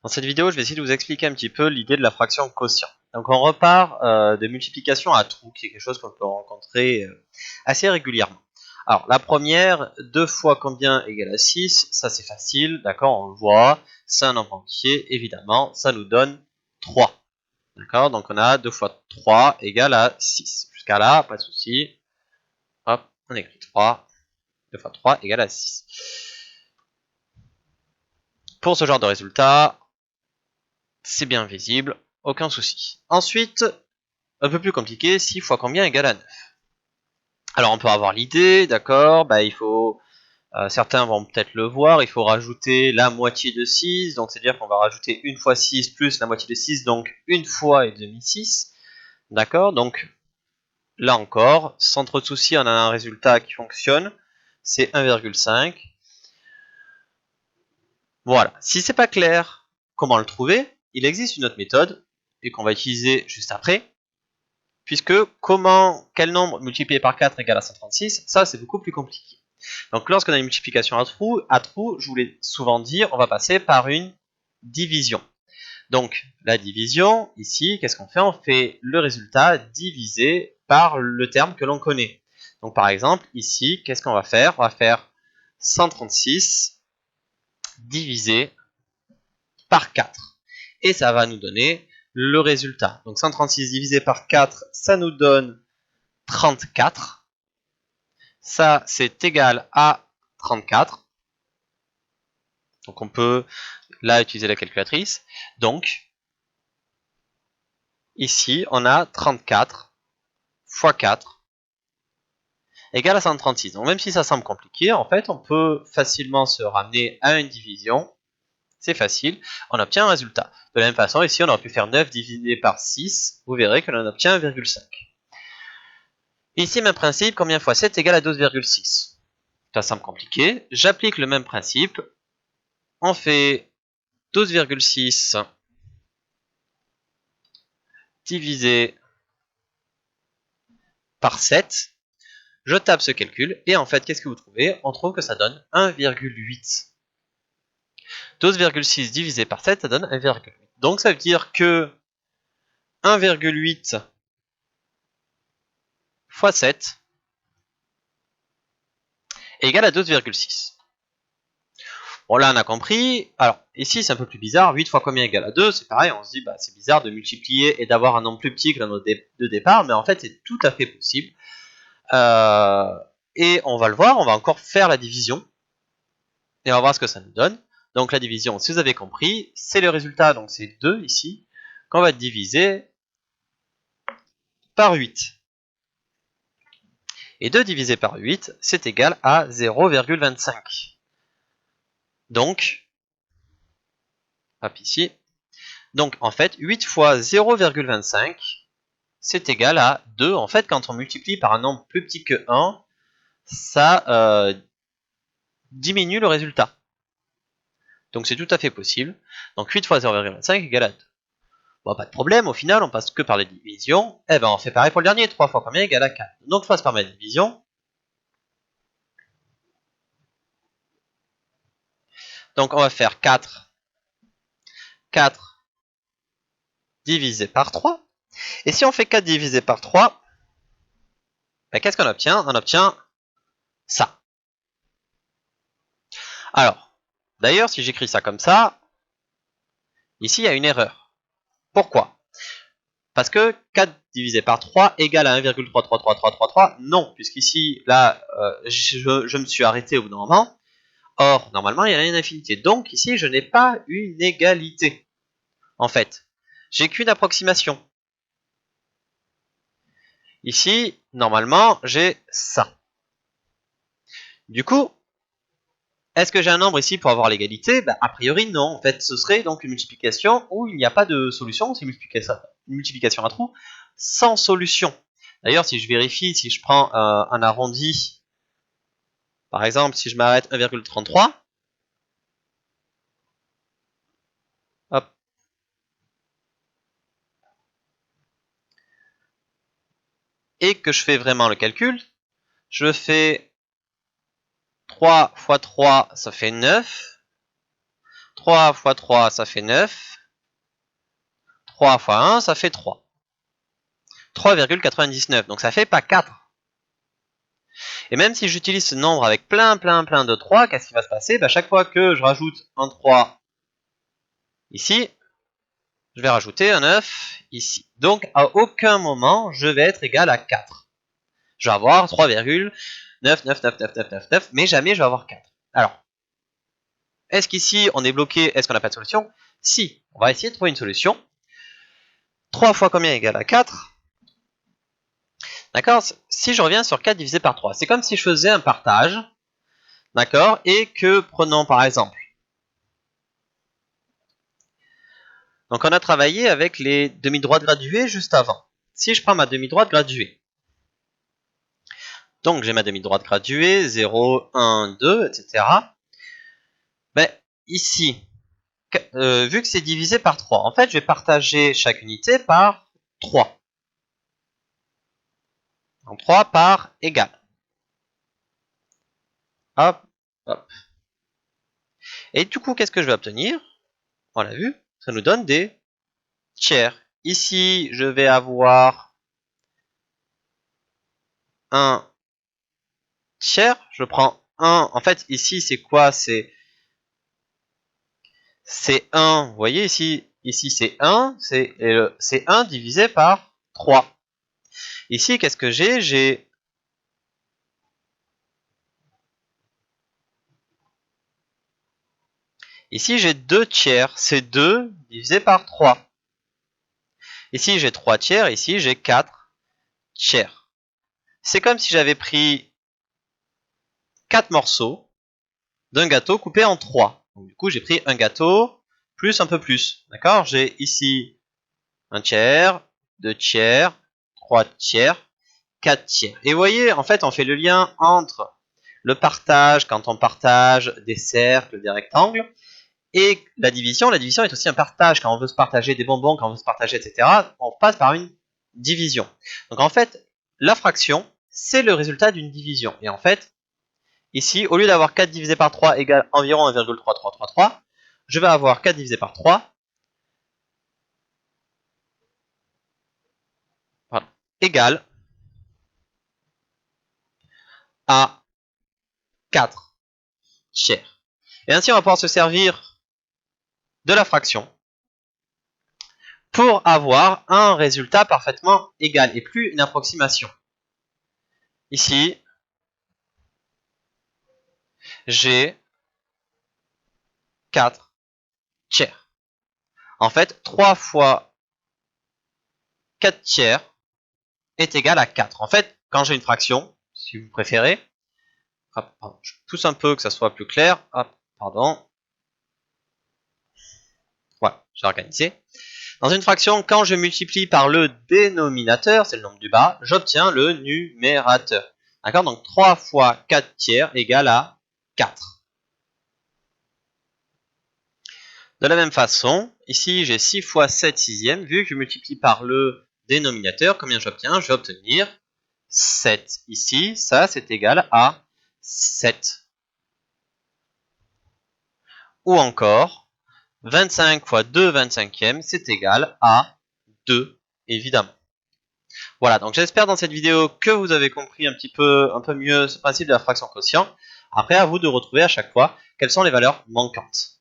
Dans cette vidéo, je vais essayer de vous expliquer un petit peu l'idée de la fraction quotient. Donc on repart de multiplication à trous, qui est quelque chose qu'on peut rencontrer assez régulièrement. Alors la première, 2 fois combien égale à 6, ça c'est facile, d'accord, on le voit, c'est un nombre entier, évidemment, ça nous donne 3. D'accord, donc on a 2 fois 3 égale à 6. Jusqu'à là, pas de souci. Hop, on écrit 3, 2 fois 3 égale à 6. Pour ce genre de résultat, c'est bien visible, aucun souci. Ensuite, un peu plus compliqué, 6 fois combien égale à 9. Alors on peut avoir l'idée, d'accord, il faut, certains vont peut-être le voir, il faut rajouter la moitié de 6, donc c'est-à-dire qu'on va rajouter 1 fois 6 plus la moitié de 6, donc 1 fois et demi 6, d'accord, donc là encore, sans trop de soucis, on a un résultat qui fonctionne, c'est 1,5. Voilà, si c'est pas clair, comment le trouver? Il existe une autre méthode, et qu'on va utiliser juste après, puisque quel nombre multiplié par 4 égale à 136, ça c'est beaucoup plus compliqué. Donc lorsqu'on a une multiplication à trous, je voulais souvent dire, on va passer par une division. Donc la division, ici, qu'est-ce qu'on fait? On fait le résultat divisé par le terme que l'on connaît. Donc par exemple, ici, qu'est-ce qu'on va faire? On va faire 136 divisé par 4. Et ça va nous donner le résultat. Donc 136 divisé par 4, ça nous donne 34. Ça, c'est égal à 34. Donc on peut là utiliser la calculatrice. Donc, ici, on a 34 fois 4 égale à 136. Donc même si ça semble compliqué, en fait, on peut facilement se ramener à une division. C'est facile, on obtient un résultat. De la même façon, ici, on aurait pu faire 9 divisé par 6. Vous verrez que l'on obtient 1,5. Ici, même principe, combien fois 7 égale à 12,6. Ça semble compliqué. J'applique le même principe. On fait 12,6 divisé par 7. Je tape ce calcul et en fait, qu'est-ce que vous trouvez? On trouve que ça donne 1,8. 12,6 divisé par 7, ça donne 1,8. Donc ça veut dire que 1,8 fois 7 égale à 12,6. Bon là on a compris. Alors ici c'est un peu plus bizarre. 8 fois combien égale à 2? C'est pareil, on se dit c'est bizarre de multiplier et d'avoir un nombre plus petit que le nombre de départ, mais en fait c'est tout à fait possible. Et on va le voir, on va encore faire la division. Et on va voir ce que ça nous donne. Donc la division, si vous avez compris, c'est le résultat, donc c'est 2 ici, qu'on va diviser par 8. Et 2 divisé par 8, c'est égal à 0,25. Donc, hop ici, donc en fait, 8 fois 0,25, c'est égal à 2. En fait, quand on multiplie par un nombre plus petit que 1, ça diminue le résultat. Donc c'est tout à fait possible. Donc 8 fois 0,25 égale à 2. Bon, pas de problème, au final, on passe que par les divisions. Eh ben, on fait pareil pour le dernier. 3 fois combien égale à 4. Donc, je passe par ma division. Donc, on va faire 4 divisé par 3. Et si on fait 4 divisé par 3, qu'est-ce qu'on obtient? On obtient ça. Alors, d'ailleurs, si j'écris ça comme ça, ici, il y a une erreur. Pourquoi? Parce que 4 divisé par 3 égale à 1,3333333. Non, puisqu'ici, là, je me suis arrêté au bout d'un moment. Or, normalement, il y en a une infinité. Donc, ici, je n'ai pas une égalité. En fait, j'ai qu'une approximation. Ici, normalement, j'ai ça. Du coup, est-ce que j'ai un nombre ici pour avoir l'égalité? A priori, non. En fait, ce serait donc une multiplication où il n'y a pas de solution. C'est une multiplication à trous sans solution. D'ailleurs, si je vérifie, si je prends un arrondi, par exemple, si je m'arrête 1,33, hop, et que je fais vraiment le calcul, je fais 3 fois 3, ça fait 9. 3 fois 3, ça fait 9. 3 fois 1, ça fait 3. 3,99. Donc ça fait pas 4. Et même si j'utilise ce nombre avec plein de 3, qu'est-ce qui va se passer? Chaque fois que je rajoute un 3 ici, je vais rajouter un 9 ici. Donc à aucun moment, je vais être égal à 4. Je vais avoir 3,9999999, mais jamais je vais avoir 4. Alors, est-ce qu'ici on est bloqué? Est-ce qu'on n'a pas de solution? Si, on va essayer de trouver une solution. 3 fois combien égale à 4? D'accord? Si je reviens sur 4 divisé par 3, c'est comme si je faisais un partage, d'accord? Et que, prenons par exemple, donc on a travaillé avec les demi-droites graduées juste avant. Si je prends ma demi-droite graduée, donc j'ai ma demi-droite graduée, 0, 1, 2, etc. Ici, vu que c'est divisé par 3, en fait je vais partager chaque unité par 3. Donc 3 par égal. Hop, hop. Et du coup, qu'est-ce que je vais obtenir? On l'a vu, ça nous donne des tiers. Ici, je vais avoir un tiers. Je prends 1. En fait, ici, c'est quoi? C'est 1. Vous voyez, ici c'est 1. C'est 1 divisé par 3. Ici, qu'est-ce que j'ai? Ici, j'ai 2 tiers. C'est 2 divisé par 3. Ici, j'ai 3 tiers. Ici, j'ai 4 tiers. C'est comme si j'avais pris 4 morceaux d'un gâteau coupé en 3. Donc, du coup, j'ai pris un gâteau plus un peu plus. D'accord? J'ai ici un tiers, 2 tiers, 3 tiers, 4 tiers. Et vous voyez, en fait, on fait le lien entre le partage, quand on partage des cercles, des rectangles, et la division. La division est aussi un partage. Quand on veut se partager des bonbons, quand on veut se partager, etc., on passe par une division. Donc en fait, la fraction, c'est le résultat d'une division. Et en fait, ici, au lieu d'avoir 4 divisé par 3 égale environ 1,3333, je vais avoir 4 divisé par 3 égale à 4 tiers. Et ainsi, on va pouvoir se servir de la fraction pour avoir un résultat parfaitement égal et plus une approximation. Ici, j'ai 4 tiers. En fait, 3 fois 4 tiers est égal à 4. En fait, quand j'ai une fraction, si vous préférez, je pousse un peu que ça soit plus clair. Hop, pardon. Voilà, j'ai organisé. Dans une fraction, quand je multiplie par le dénominateur, c'est le nombre du bas, j'obtiens le numérateur. D'accord? Donc 3 fois 4 tiers égale à 4. De la même façon, ici j'ai 6 fois 7 sixièmes. Vu que je multiplie par le dénominateur, combien j'obtiens? Je vais obtenir 7. Ici, ça c'est égal à 7. Ou encore, 25 fois 2 25e, c'est égal à 2, évidemment. Voilà, donc j'espère dans cette vidéo que vous avez compris un peu mieux ce principe de la fraction quotient. Après, à vous de retrouver à chaque fois quelles sont les valeurs manquantes.